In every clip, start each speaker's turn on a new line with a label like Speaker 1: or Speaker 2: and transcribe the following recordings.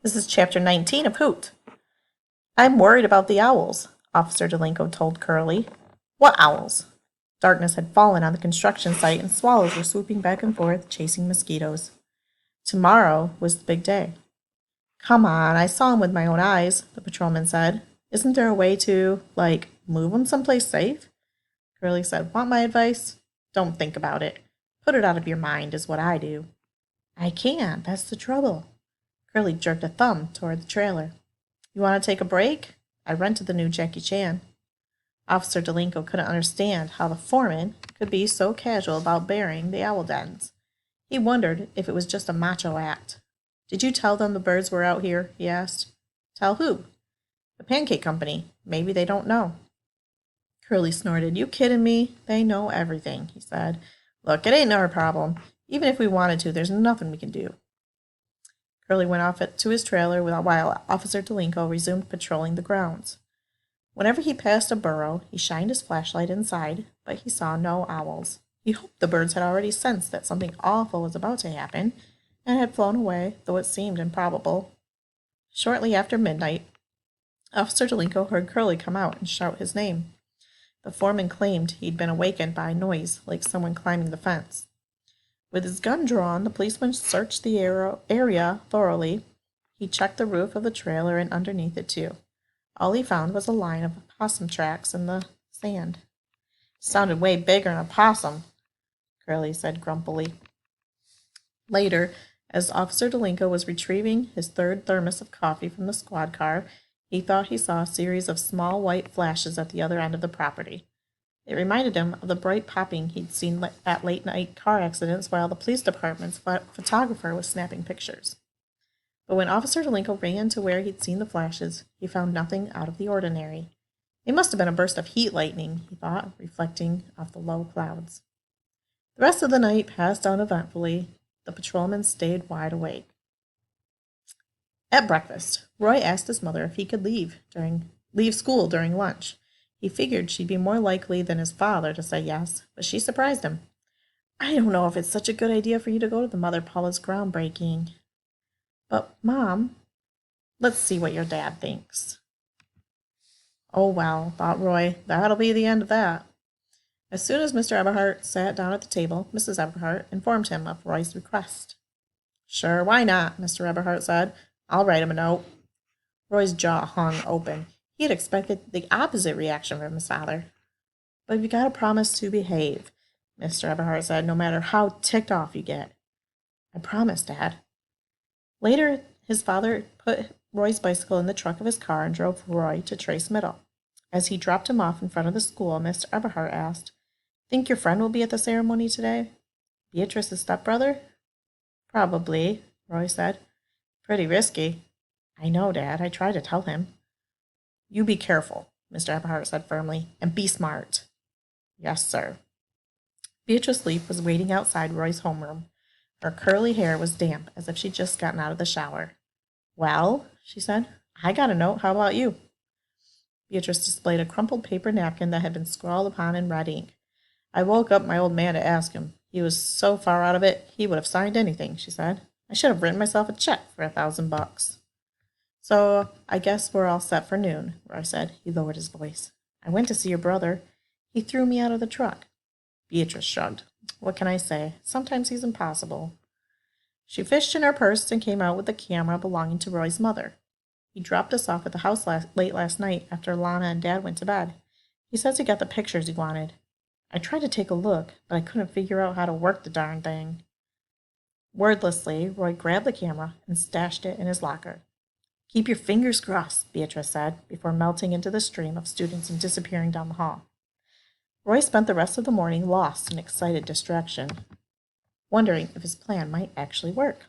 Speaker 1: This is Chapter 19 of Hoot. I'm worried about the owls, Officer Delink told Curly. What owls? Darkness had fallen on the construction site and swallows were swooping back and forth, chasing mosquitoes. Tomorrow was the big day. Come on, I saw him with my own eyes, the patrolman said. Isn't there a way to, move him someplace safe? Curly said, Want my advice? Don't think about it. Put it out of your mind is what I do. I can't, that's the trouble. Curly jerked a thumb toward the trailer. You want to take a break? I rented the new Jackie Chan. Officer Delinko couldn't understand how the foreman could be so casual about burying the owl dens. He wondered if it was just a macho act. Did you tell them the birds were out here? He asked. Tell who? The Pancake Company. Maybe they don't know. Curly snorted. You kidding me? They know everything, he said. Look, it ain't our problem. Even if we wanted to, there's nothing we can do. Curly went off to his trailer while Officer Delinko resumed patrolling the grounds. Whenever he passed a burrow, he shined his flashlight inside, but he saw no owls. He hoped the birds had already sensed that something awful was about to happen and had flown away, though it seemed improbable. Shortly after midnight, Officer Delinko heard Curly come out and shout his name. The foreman claimed he'd been awakened by a noise like someone climbing the fence. With his gun drawn, the policeman searched the area thoroughly. He checked the roof of the trailer and underneath it, too. All he found was a line of opossum tracks in the sand. Sounded way bigger than a possum, Curly said grumpily. Later, as Officer Delinko was retrieving his third thermos of coffee from the squad car, he thought he saw a series of small white flashes at the other end of the property. It reminded him of the bright popping he'd seen at late-night car accidents while the police department's photographer was snapping pictures. But when Officer Delinko ran to where he'd seen the flashes, he found nothing out of the ordinary. It must have been a burst of heat lightning, he thought, reflecting off the low clouds. The rest of the night passed uneventfully. The patrolman stayed wide awake. At breakfast, Roy asked his mother if he could leave school during lunch. He figured she'd be more likely than his father to say yes, but she surprised him. I don't know if it's such a good idea for you to go to the Mother Paula's groundbreaking. But, Mom, let's see what your dad thinks. Oh, well, thought Roy, that'll be the end of that. As soon as Mr. Eberhardt sat down at the table, Mrs. Eberhardt informed him of Roy's request. Sure, why not, Mr. Eberhardt said. I'll write him a note. Roy's jaw hung open. He had expected the opposite reaction from his father. But you gotta promise to behave, Mr. Eberhardt said, no matter how ticked off you get. I promise, Dad. Later, his father put Roy's bicycle in the trunk of his car and drove Roy to Trace Middle. As he dropped him off in front of the school, Mr. Eberhardt asked, Think your friend will be at the ceremony today? Beatrice's stepbrother? Probably, Roy said. Pretty risky. I know, Dad. I tried to tell him. You be careful, Mr. Eberhardt said firmly, and be smart. Yes, sir. Beatrice Leaf was waiting outside Roy's homeroom. Her curly hair was damp, as if she'd just gotten out of the shower. Well, she said, I got a note. How about you? Beatrice displayed a crumpled paper napkin that had been scrawled upon in red ink. I woke up my old man to ask him. He was so far out of it, he would have signed anything, she said. I should have written myself a check for $1,000. So I guess we're all set for noon, Roy said. He lowered his voice. I went to see your brother. He threw me out of the truck. Beatrice shrugged. What can I say? Sometimes he's impossible. She fished in her purse and came out with the camera belonging to Roy's mother. He dropped us off at the house late last night after Lana and Dad went to bed. He says he got the pictures he wanted. I tried to take a look, but I couldn't figure out how to work the darn thing. Wordlessly, Roy grabbed the camera and stashed it in his locker. Keep your fingers crossed, Beatrice said, before melting into the stream of students and disappearing down the hall. Roy spent the rest of the morning lost in excited distraction, wondering if his plan might actually work.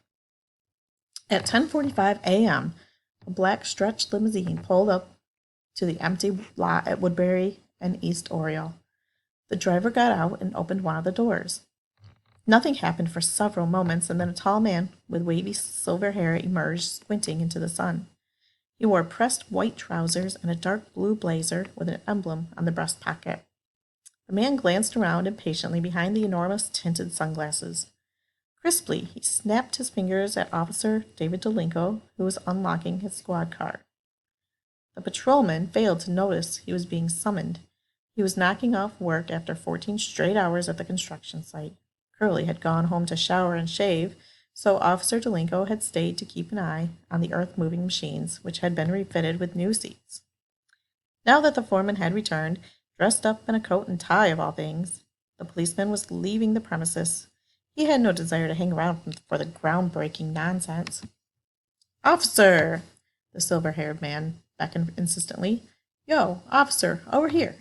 Speaker 1: At 10:45 a.m., a black stretch limousine pulled up to the empty lot at Woodbury and East Oriole. The driver got out and opened one of the doors. Nothing happened for several moments, and then a tall man with wavy silver hair emerged, squinting into the sun. He wore pressed white trousers and a dark blue blazer with an emblem on the breast pocket. The man glanced around impatiently behind the enormous tinted sunglasses. Crisply, he snapped his fingers at Officer David Delink, who was unlocking his squad car. The patrolman failed to notice he was being summoned. He was knocking off work after 14 straight hours at the construction site. Curly had gone home to shower and shave, so Officer Delink had stayed to keep an eye on the earth-moving machines, which had been refitted with new seats. Now that the foreman had returned, dressed up in a coat and tie of all things, the policeman was leaving the premises. He had no desire to hang around for the groundbreaking nonsense. "Officer!" the silver-haired man beckoned insistently. "Yo, officer, over here."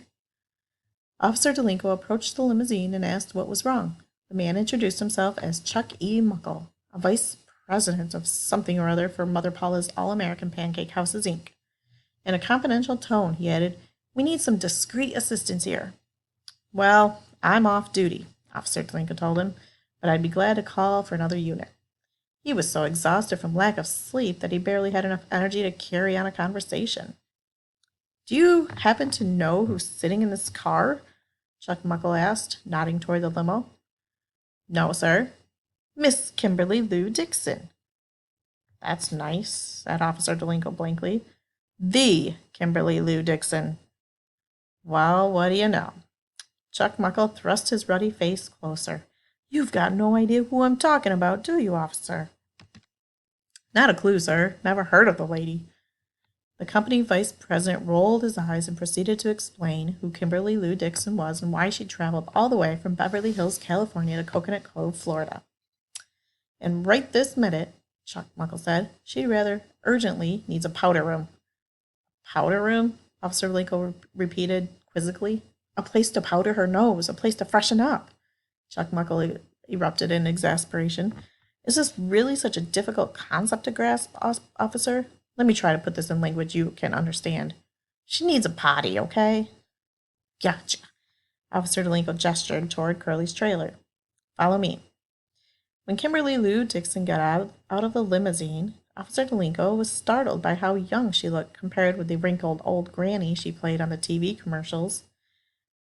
Speaker 1: Officer Delink approached the limousine and asked what was wrong. The man introduced himself as Chuck E. Muckle, a vice president of something or other for Mother Paula's All-American Pancake Houses, Inc. In a confidential tone, he added, "We need some discreet assistance here." "Well, I'm off duty," Officer Delink told him, "but I'd be glad to call for another unit." He was so exhausted from lack of sleep that he barely had enough energy to carry on a conversation. "Do you happen to know who's sitting in this car?" Chuck Muckle asked, nodding toward the limo. "No, sir." "Miss Kimberly Lou Dixon." "That's nice," said Officer Delink blankly. "The Kimberly Lou Dixon." "Well, what do you know?" Chuck Muckle thrust his ruddy face closer. "You've got no idea who I'm talking about, do you, officer?" "Not a clue, sir. Never heard of the lady." The company vice president rolled his eyes and proceeded to explain who Kimberly Lou Dixon was and why she traveled all the way from Beverly Hills, California to Coconut Cove, Florida. "And right this minute," Chuck Muckle said, "she rather urgently needs a powder room." "Powder room?" Officer Lincoln repeated quizzically. "A place to powder her nose, a place to freshen up." Chuck Muckle erupted in exasperation. "Is this really such a difficult concept to grasp, officer? Let me try to put this in language you can understand. She needs a potty, okay?" "Gotcha." Officer Delink gestured toward Curly's trailer. "Follow me." When Kimberly Lou Dixon got out of the limousine, Officer Delink was startled by how young she looked compared with the wrinkled old granny she played on the TV commercials.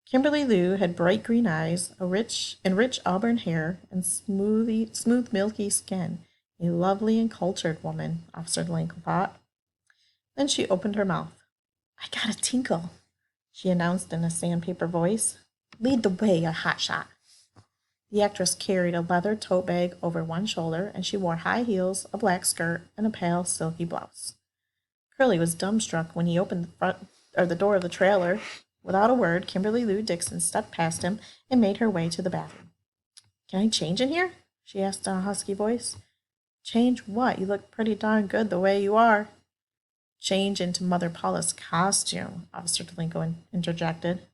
Speaker 1: Kimberly Lou had bright green eyes, rich auburn hair, and smooth milky skin. A lovely and cultured woman, Officer Delink thought. Then she opened her mouth. "I got a tinkle," she announced in a sandpaper voice. "Lead the way, you hotshot." The actress carried a leather tote bag over one shoulder, and she wore high heels, a black skirt, and a pale, silky blouse. Curly was dumbstruck when he opened the door of the trailer. Without a word, Kimberly Lou Dixon stepped past him and made her way to the bathroom. "Can I change in here?" she asked in a husky voice. "Change what? You look pretty darn good the way you are." "Change into Mother Paula's costume," Officer Delink interjected.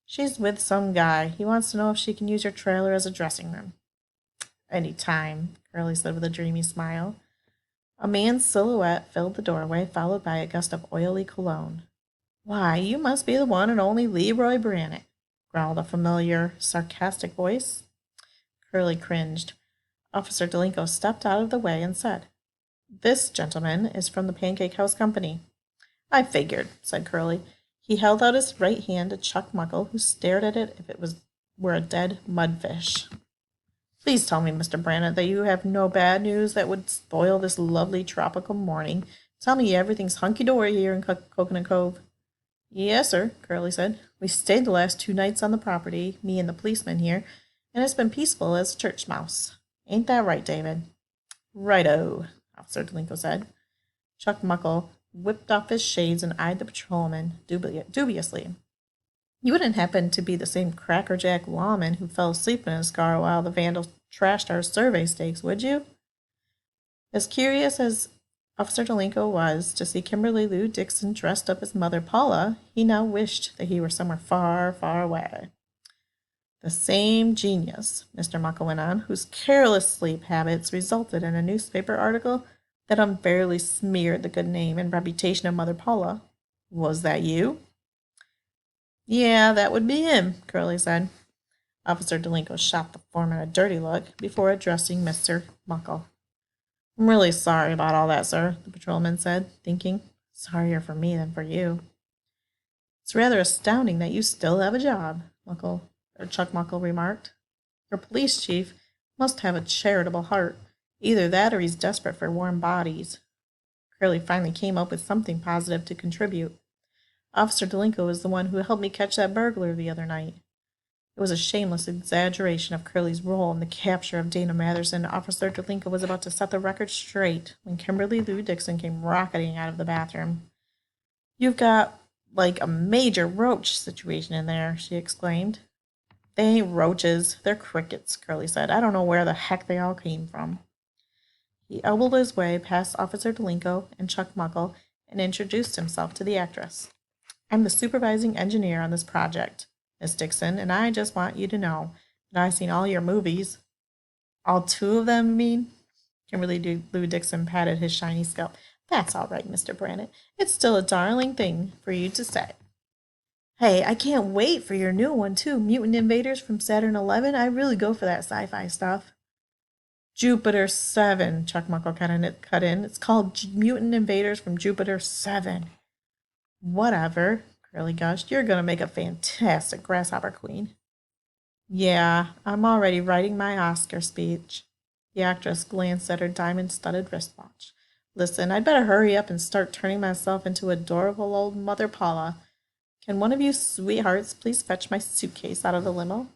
Speaker 1: "She's with some guy. He wants to know if she can use your trailer as a dressing room." "Any time," Curly said with a dreamy smile. A man's silhouette filled the doorway, followed by a gust of oily cologne. "Why, you must be the one and only Leroy Brannon," growled a familiar, sarcastic voice. Curly cringed. Officer Delink stepped out of the way and said, "This gentleman is from the Pancake House Company." "I figured," said Curly. He held out his right hand to Chuck Muckle, who stared at it if it were a dead mudfish. "Please tell me, Mr. Brannon, that you have no bad news that would spoil this lovely tropical morning. Tell me everything's hunky-dory here in Coconut Cove." "Yes, sir," Curly said. "We stayed the last 2 nights on the property, me and the policeman here, and it's been peaceful as a church mouse. Ain't that right, David?" "Righto," Officer Delink said. Chuck Muckle whipped off his shades and eyed the patrolman dubiously. "You wouldn't happen to be the same crackerjack lawman who fell asleep in his car while the vandals trashed our survey stakes, would you?" As curious as Officer Delink was to see Kimberly Lou Dixon dressed up as Mother Paula, he now wished that he were somewhere far, far away. "The same genius," Mr. Muckle went on, "whose careless sleep habits resulted in a newspaper article that unfairly smeared the good name and reputation of Mother Paula. Was that you?" "Yeah, that would be him," Curly said. Officer Delink shot the foreman a dirty look before addressing Mr. Muckle. "I'm really sorry about all that, sir," the patrolman said, thinking, "Sorrier for me than for you." "It's rather astounding that you still have a job," Chuck Muckle remarked. "Your police chief Must have a charitable heart. Either that or he's desperate for warm bodies. Curly finally came up with something positive to contribute. Officer Delinko was the one who helped me catch that burglar the other night. It was a shameless exaggeration of Curly's role in the capture of Dana Matherson. Officer Delinko was about to set the record straight when Kimberly Lou Dixon came rocketing out of the bathroom. "You've got, like, a major roach situation in there," she exclaimed. "They ain't roaches, they're crickets," Curly said. "I don't know where the heck they all came from." He elbowed his way past Officer Delinko and Chuck Muckle and introduced himself to the actress. "I'm the supervising engineer on this project, Miss Dixon, and I just want you to know that I've seen all your movies." "All two of them, mean?" Kimberly Lou Dixon patted his shiny scalp. "That's all right, Mr. Brannon. It's still a darling thing for you to say." "Hey, I can't wait for your new one, too. Mutant Invaders from Saturn 11. I really go for that sci-fi stuff." "Jupiter 7, Chuck Muckle cut in. "It's called Mutant Invaders from Jupiter 7. "Whatever," Curly gushed. "You're going to make a fantastic Grasshopper Queen." "Yeah, I'm already writing my Oscar speech." The actress glanced at her diamond-studded wristwatch. "Listen, I'd better hurry up and start turning myself into adorable old Mother Paula. Can one of you sweethearts please fetch my suitcase out of the limo?"